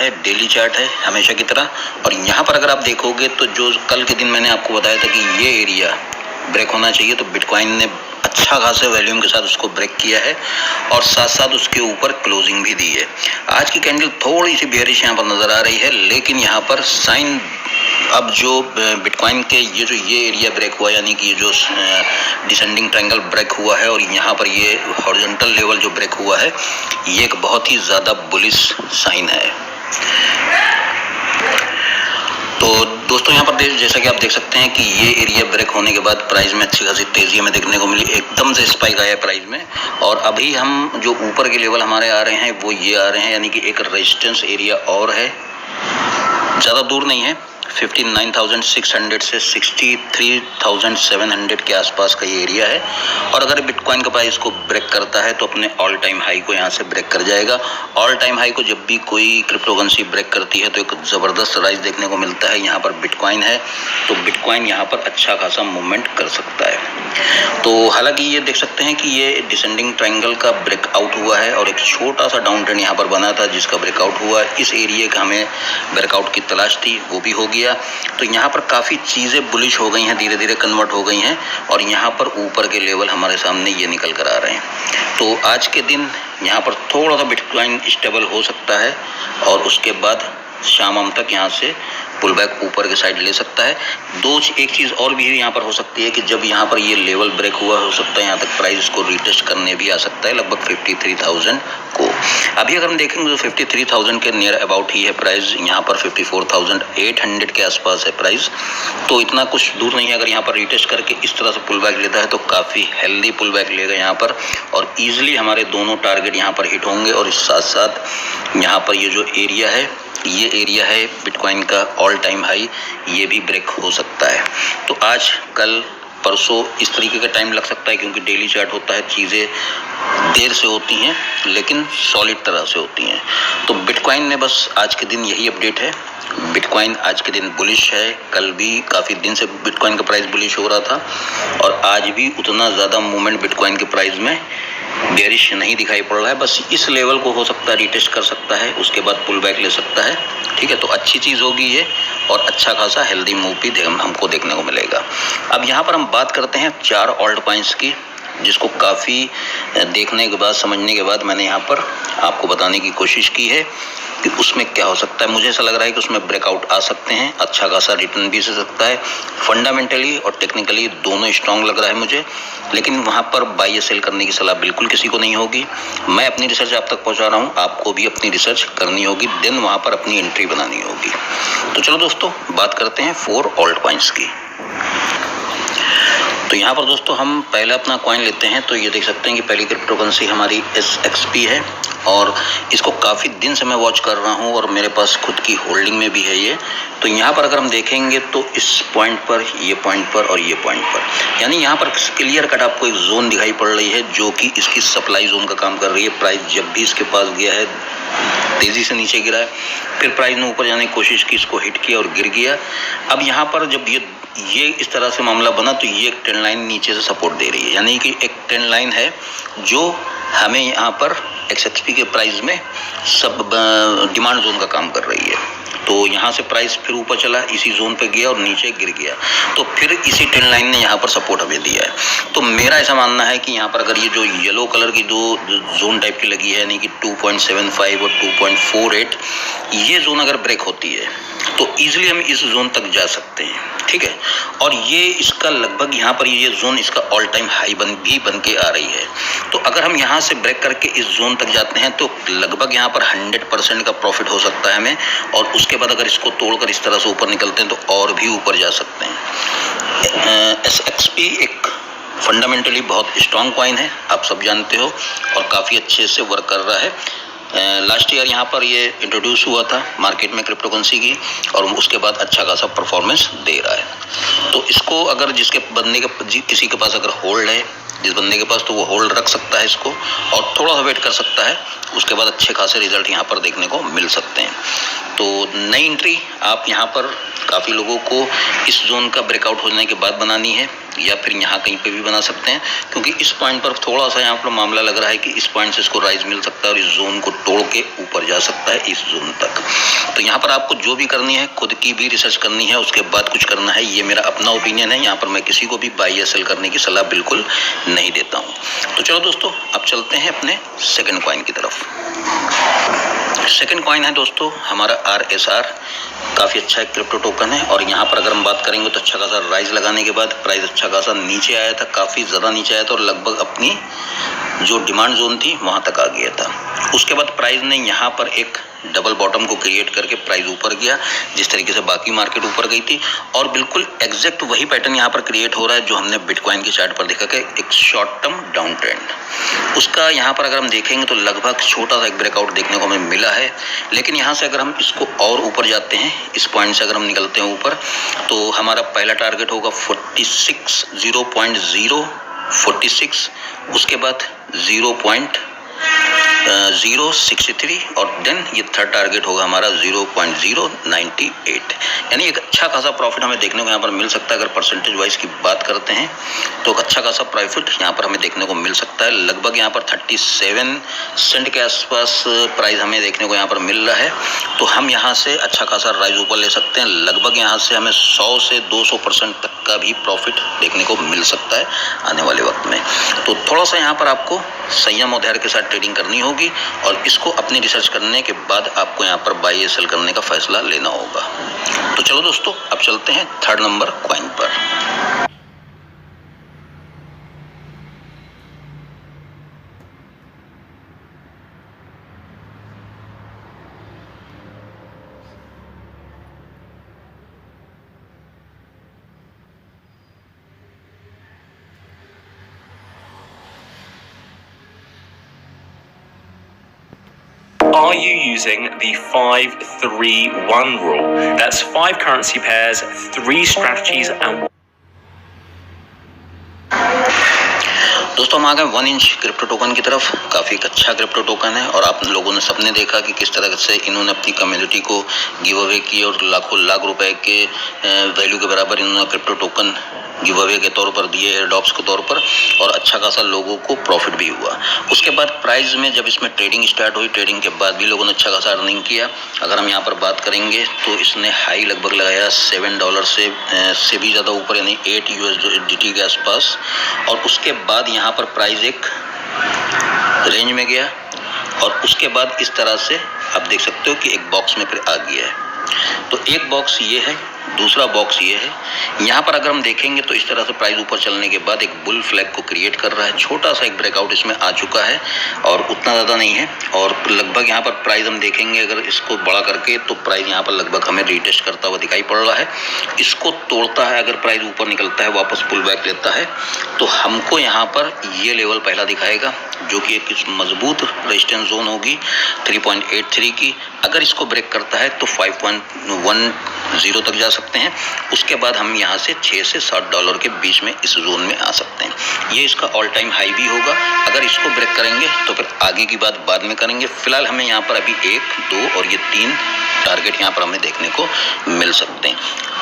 है, daily chart है हमेशा की तरह। और यहाँ पर अगर आप देखोगे तो जो कल के दिन मैंने आपको बताया था कि ये एरिया ब्रेक होना चाहिए, तो बिटकॉइन ने अच्छा खासा वॉल्यूम के साथ उसको ब्रेक किया है और साथ साथ उसके ऊपर क्लोजिंग भी दी है। आज की कैंडल थोड़ी सी बेयरिश यहाँ पर नजर आ रही है, लेकिन यहाँ पर साइन अब जो बिटकॉइन के ये एरिया ब्रेक हुआ, यानी कि ये जो डिसेंडिंग ट्रायंगल ब्रेक हुआ है और यहाँ पर ये हॉरिजॉन्टल लेवल जो ब्रेक हुआ है, ये एक बहुत ही ज़्यादा बुलिश साइन है। तो दोस्तों यहाँ पर जैसा कि आप देख सकते हैं कि ये एरिया ब्रेक होने के बाद प्राइस में अच्छी खासी तेजी हमें देखने को मिली, एकदम से स्पाइक आया प्राइस में। और अभी हम जो ऊपर के लेवल हमारे आ रहे हैं वो ये आ रहे हैं, यानी कि एक रेजिस्टेंस एरिया और है, ज़्यादा दूर नहीं है, 59,600 से 63,700 के आसपास का ये एरिया है। और अगर बिटकॉइन का प्राइस को ब्रेक करता है तो अपने ऑल टाइम हाई को यहाँ से ब्रेक कर जाएगा। ऑल टाइम हाई को जब भी कोई क्रिप्टोकरेंसी ब्रेक करती है तो एक ज़बरदस्त राइज देखने को मिलता है। यहाँ पर बिटकॉइन है तो बिटकॉइन यहाँ पर अच्छा खासा मूवमेंट कर सकता है। तो हालांकि ये देख सकते हैं कि ये डिसेंडिंग ट्रायंगल का ब्रेकआउट हुआ है और एक छोटा सा डाउन ट्रेंड यहाँ पर बना था जिसका ब्रेकआउट हुआ। इस एरिया का हमें ब्रेकआउट की तलाश थी, वो भी हो गया। तो यहाँ पर काफ़ी चीज़ें बुलिश हो गई हैं, धीरे धीरे कन्वर्ट हो गई हैं और यहाँ पर ऊपर के लेवल हमारे सामने ये निकल कर आ रहे हैं। तो आज के दिन यहाँ पर थोड़ा सा बिटकॉइन स्टेबल हो सकता है और उसके बाद शाम तक यहाँ से पुल बैक ऊपर के साइड ले सकता है। एक चीज़ और भी यहाँ पर हो सकती है कि जब यहाँ पर ये लेवल ब्रेक हुआ, हो सकता है यहाँ तक प्राइस को रीटेस्ट करने भी आ सकता है, लगभग 53,000 को। अभी अगर हम देखेंगे तो 53,000 के नियर अबाउट ही है प्राइस, यहाँ पर 54,800 के आसपास है प्राइस, तो इतना कुछ दूर नहीं है। अगर यहाँ पर रीटेस्ट करके इस तरह से पुल बैक लेता है तो काफ़ी हेल्दी पुल बैक लेगा यहाँ पर और ईजिली हमारे दोनों टारगेट यहाँ पर हिट होंगे। और इस साथ साथ यहाँ पर ये जो एरिया है, ये एरिया है बिटकॉइन का ऑल टाइम हाई, ये भी ब्रेक हो सकता है। तो आज कल परसों इस तरीके का टाइम लग सकता है, क्योंकि डेली चार्ट होता है, चीज़ें देर से होती हैं लेकिन सॉलिड तरह से होती हैं। तो बिटकॉइन ने बस आज के दिन यही अपडेट है। बिटकॉइन आज के दिन बुलिश है, कल भी काफ़ी दिन से बिटकॉइन का प्राइस बुलिश हो रहा था और आज भी उतना ज़्यादा मूवमेंट बिटकॉइन के प्राइस में बेरिश नहीं दिखाई पड़ रहा है। बस इस लेवल को हो सकता है रीटेस्ट कर सकता है, उसके बाद पुल बैक ले सकता है। ठीक है, तो अच्छी चीज़ होगी ये और अच्छा खासा हेल्दी मूव भी हमको देखने को मिलेगा। अब यहाँ पर हम बात करते हैं 4 ऑल्ट कॉइन्स की, जिसको काफ़ी देखने के बाद, समझने के बाद मैंने यहाँ पर आपको बताने की कोशिश की है कि उसमें क्या हो सकता है। मुझे ऐसा लग रहा है कि उसमें ब्रेकआउट आ सकते हैं, अच्छा खासा रिटर्न भी से सकता है। फंडामेंटली और टेक्निकली दोनों स्ट्रांग लग रहा है मुझे, लेकिन वहाँ पर बाई या सेल करने की सलाह बिल्कुल किसी को नहीं होगी। मैं अपनी रिसर्च आप तक पहुँचा रहा हूँ, आपको भी अपनी रिसर्च करनी होगी, देन वहाँ पर अपनी एंट्री बनानी होगी। तो चलो दोस्तों, बात करते हैं 4 ऑल्ट कॉइन्स की। तो यहाँ पर दोस्तों हम पहले अपना कॉइन लेते हैं, तो ये देख सकते हैं कि पहली क्रिप्टोकरेंसी हमारी SXP है और इसको काफ़ी दिन से मैं वॉच कर रहा हूँ और मेरे पास खुद की होल्डिंग में भी है ये। तो यहाँ पर अगर हम देखेंगे तो इस पॉइंट पर, ये पॉइंट पर और ये पॉइंट पर, यानी यहाँ पर क्लियर कट आपको एक जोन दिखाई पड़ रही है जो कि इसकी सप्लाई जोन का काम कर रही है। प्राइस जब भी इसके पास गया है तेज़ी से नीचे गिरा है, फिर प्राइस ने ऊपर जाने की कोशिश की, इसको हिट किया और गिर गया। अब यहाँ पर जब ये इस तरह से मामला बना तो ये एक ट्रेंड लाइन नीचे से सपोर्ट दे रही है, यानी कि एक ट्रेंड लाइन है जो हमें यहाँ पर XXP के प्राइस में सब डिमांड जोन का काम कर रही है। तो यहाँ से प्राइस फिर ऊपर चला, इसी जोन पे गया और नीचे गिर गया, तो फिर इसी ट्रेंड लाइन ने यहाँ पर सपोर्ट हमें दिया है। तो मेरा ऐसा मानना है कि यहाँ पर अगर ये जो येलो कलर की दो जोन टाइप की लगी है, यानी कि 2.75 और 2.48, ये जोन अगर ब्रेक होती है तो ईजिली हम इस जोन तक जा सकते हैं। ठीक है, और ये इसका लगभग यहाँ पर ये जोन इसका ऑल टाइम हाई बन के आ रही है। तो अगर हम यहाँ से ब्रेक करके इस जोन तक जाते हैं तो लगभग यहाँ पर 100% का प्रॉफिट हो सकता है हमें, और उसके बाद अगर इसको तोड़कर इस तरह से ऊपर निकलते हैं तो और भी ऊपर जा सकते हैं। SXP एक फंडामेंटली बहुत स्ट्रॉन्ग कॉइन है, आप सब जानते हो, और काफ़ी अच्छे से वर्क कर रहा है। लास्ट ईयर यहाँ पर ये इंट्रोड्यूस हुआ था मार्केट में क्रिप्टोकरेंसी की, और उसके बाद अच्छा खासा परफॉर्मेंस दे रहा है। तो इसको अगर किसी के पास अगर होल्ड है, जिस बंदे के पास, तो वो होल्ड रख सकता है इसको और थोड़ा सा वेट कर सकता है, उसके बाद अच्छे खासे रिजल्ट यहाँ पर देखने को मिल सकते हैं। तो नई एंट्री आप यहाँ पर काफ़ी लोगों को इस जोन का ब्रेकआउट होने के बाद बनानी है। या फिर यहाँ कहीं पे भी बना सकते हैं, क्योंकि इस पॉइंट पर थोड़ा सा यहाँ पर मामला लग रहा है कि इस पॉइंट से इसको राइज मिल सकता है और इस जोन को तोड़ के ऊपर जा सकता है इस जोन तक। तो यहाँ पर आपको जो भी करनी है, खुद की भी रिसर्च करनी है, उसके बाद कुछ करना है। ये मेरा अपना ओपिनियन है, यहाँ पर मैं किसी को भी बाई या सेल करने की सलाह बिल्कुल नहीं देता हूँ। तो चलो दोस्तों, अब चलते हैं अपने सेकेंड कॉइन की तरफ। सेकेंड कॉइन है दोस्तों हमारा RSR, काफ़ी अच्छा एक क्रिप्टो टोकन है। और यहाँ पर अगर हम बात करेंगे तो अच्छा खासा राइज लगाने के बाद प्राइस अच्छा खासा नीचे आया था, काफ़ी ज़्यादा नीचे आया था और लगभग अपनी जो डिमांड जोन थी वहाँ तक आ गया था। उसके बाद प्राइस ने यहाँ पर एक डबल बॉटम को क्रिएट करके प्राइस ऊपर गया, जिस तरीके से बाकी मार्केट ऊपर गई थी। और बिल्कुल एग्जैक्ट वही पैटर्न यहाँ पर क्रिएट हो रहा है जो हमने बिटकॉइन के चार्ट पर देखा कि एक शॉर्ट टर्म डाउन ट्रेंड। उसका यहाँ पर अगर हम देखेंगे तो लगभग छोटा सा एक ब्रेकआउट देखने को हमें मिला है। लेकिन यहाँ से अगर हम इसको और ऊपर जाते हैं, इस पॉइंट से अगर हम निकलते हैं ऊपर, तो हमारा पहला टारगेट होगा 46, उसके बाद 0.063 और देन ये थर्ड टारगेट होगा हमारा 0.098। यानी एक अच्छा खासा प्रॉफिट हमें देखने को यहाँ पर मिल सकता है। अगर परसेंटेज वाइज की बात करते हैं तो अच्छा खासा प्रॉफिट यहाँ पर हमें देखने को मिल सकता है। लगभग यहाँ पर 37 सेंट के आसपास प्राइस हमें देखने को यहाँ पर मिल रहा है। तो हम यहाँ से अच्छा खासा राइज ऊपर ले सकते हैं। लगभग यहाँ से हमें 100 से 200% तक का भी प्रॉफिट देखने को मिल सकता है आने वाले वक्त में। तो थोड़ा सा यहाँ पर आपको संयम और धैर्य के साथ ट्रेडिंग करनी होगी और इसको अपनी रिसर्च करने के बाद आपको यहाँ पर बाई या सेल करने का फैसला लेना होगा। तो चलो दोस्तों, अब चलते हैं थर्ड नंबर कॉइन पर। Are you using the 5-3-1 rule? That's 5 currency pairs, 3 strategies and दोस्तों हम आ गए 1 इंच क्रिप्टो टोकन की तरफ। काफ़ी अच्छा क्रिप्टो टोकन है और आप लोगों ने सबने देखा कि किस तरह से इन्होंने अपनी कम्युनिटी को गिव अवे किए और लाखों लाख रुपए के वैल्यू के बराबर इन्होंने क्रिप्टो टोकन गिव अवे के तौर पर दिए, एयरड्रॉप्स के तौर पर, और अच्छा खासा लोगों को प्रॉफिट भी हुआ। उसके बाद प्राइस में जब इसमें ट्रेडिंग स्टार्ट हुई, ट्रेडिंग के बाद भी लोगों ने अच्छा खासा अर्निंग किया। अगर हम यहाँ पर बात करेंगे तो इसने हाई लगभग लगाया $7 से भी ज़्यादा ऊपर, यानी $8 के आसपास। और उसके बाद यहाँ पर प्राइस एक रेंज में गया और उसके बाद इस तरह से आप देख सकते हो कि एक बॉक्स में फिर आ गया है। तो एक बॉक्स ये है, दूसरा बॉक्स ये है। यहाँ पर अगर हम देखेंगे तो इस तरह से प्राइस ऊपर चलने के बाद एक बुल फ्लैग को क्रिएट कर रहा है। छोटा सा एक ब्रेकआउट इसमें आ चुका है और उतना ज़्यादा नहीं है। और लगभग यहाँ पर प्राइस हम देखेंगे अगर इसको बड़ा करके तो प्राइस यहाँ पर लगभग हमें रीटेस्ट करता हुआ दिखाई पड़ रहा है। इसको तोड़ता है, अगर प्राइस ऊपर निकलता है, वापस पुल बैक लेता है, तो हमको यहाँ पर ये लेवल पहला दिखाएगा जो कि एक मजबूत रेजिस्टेंस जोन होगी 3.83 की। अगर इसको ब्रेक करता है तो 5.10 तक जा सकते हैं। उसके बाद हम यहाँ से $6 से $7 के बीच में इस जोन में आ सकते हैं। ये इसका ऑल टाइम हाई भी होगा। अगर इसको ब्रेक करेंगे तो फिर आगे की बात बाद में करेंगे। फिलहाल हमें यहाँ पर अभी 1, 2 और ये 3 टारगेट यहाँ पर हमें देखने को मिल सकते हैं।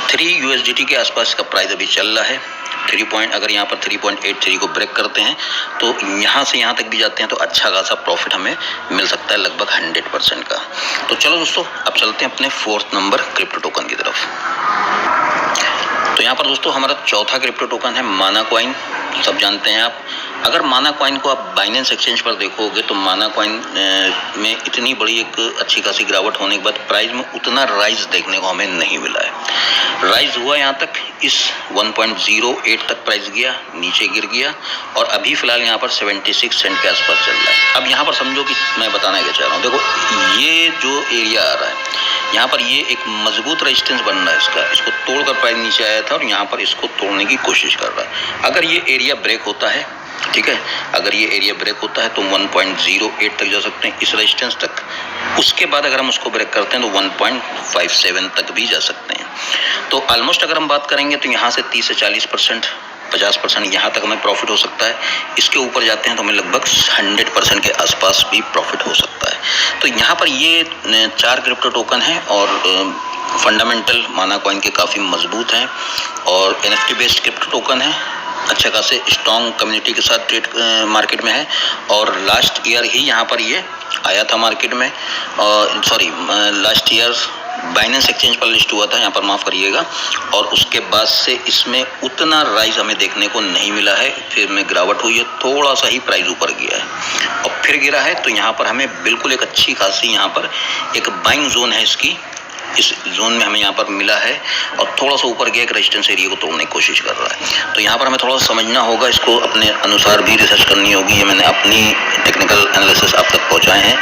3 USDT के आसपास का प्राइस अभी चल रहा है। अगर यहाँ पर 3.83 को ब्रेक करते हैं तो यहाँ से यहाँ तक भी जाते हैं तो अच्छा खासा प्रॉफिट हमें मिल सकता है, लगभग 100% का। तो चलो दोस्तों, अब चलते हैं अपने 4th नंबर क्रिप्टो टोकन की तरफ। तो यहाँ पर दोस्तों हमारा चौथा क्रिप्टो टोकन है माना कॉइन। सब जानते हैं आप। अगर माना कॉइन को आप बाइनेंस एक्सचेंज पर देखोगे तो माना कॉइन में इतनी बड़ी एक अच्छी खासी गिरावट होने के बाद प्राइस में उतना राइज देखने को हमें नहीं मिला है। राइज हुआ यहाँ तक, इस 1.08 तक प्राइस गया, नीचे गिर गया और अभी फिलहाल यहाँ पर 76 सेंट के आसपास चल रहा है। अब यहाँ पर समझो कि मैं बताना क्या चाह रहा हूँ। देखो, ये जो एरिया आ रहा है यहाँ पर, ये एक मजबूत रेजिस्टेंस बन रहा है इसको तोड़कर प्राइस नीचे आया था और यहाँ पर इसको तोड़ने की कोशिश कर रहा है। अगर ये एरिया ब्रेक होता है, ठीक है, अगर ये एरिया ब्रेक होता है तो 1.08 तक जा सकते हैं इस रेजिस्टेंस तक। उसके बाद अगर हम उसको ब्रेक करते हैं तो 1.57 तक भी जा सकते हैं। तो ऑलमोस्ट अगर हम बात करेंगे तो यहाँ से 30 से 40%, 50% यहाँ तक हमें प्रॉफिट हो सकता है। इसके ऊपर जाते हैं तो हमें लगभग 100% के आसपास भी प्रॉफिट हो सकता है। तो यहाँ पर ये 4 क्रिप्टो टोकन हैं और फंडामेंटल माना कॉइन के काफ़ी मजबूत हैं और NFT बेस्ड क्रिप्टो टोकन है। अच्छा खासे स्ट्रॉन्ग कम्युनिटी के साथ ट्रेड मार्केट में है और लास्ट ईयर ही यहाँ पर ये आया था मार्केट में, लास्ट ईयर बाइनेंस एक्सचेंज पर लिस्ट हुआ था यहाँ पर, माफ़ करिएगा, और उसके बाद से इसमें उतना राइज हमें देखने को नहीं मिला है। फिर में गिरावट हुई है, थोड़ा सा ही प्राइस ऊपर गया है और फिर गिरा है। तो यहाँ पर हमें बिल्कुल एक अच्छी खासी यहाँ पर एक बाइंग जोन है इसकी, इस जोन में हमें यहाँ पर मिला है और थोड़ा सा ऊपर गया एक रेजिस्टेंस एरिया को तोड़ने की कोशिश कर रहा है। तो यहाँ पर हमें थोड़ा सा समझना होगा, इसको अपने अनुसार भी रिसर्च करनी होगी। ये मैंने अपनी टेक्निकल एनालिसिस आप तक पहुँचाए हैं।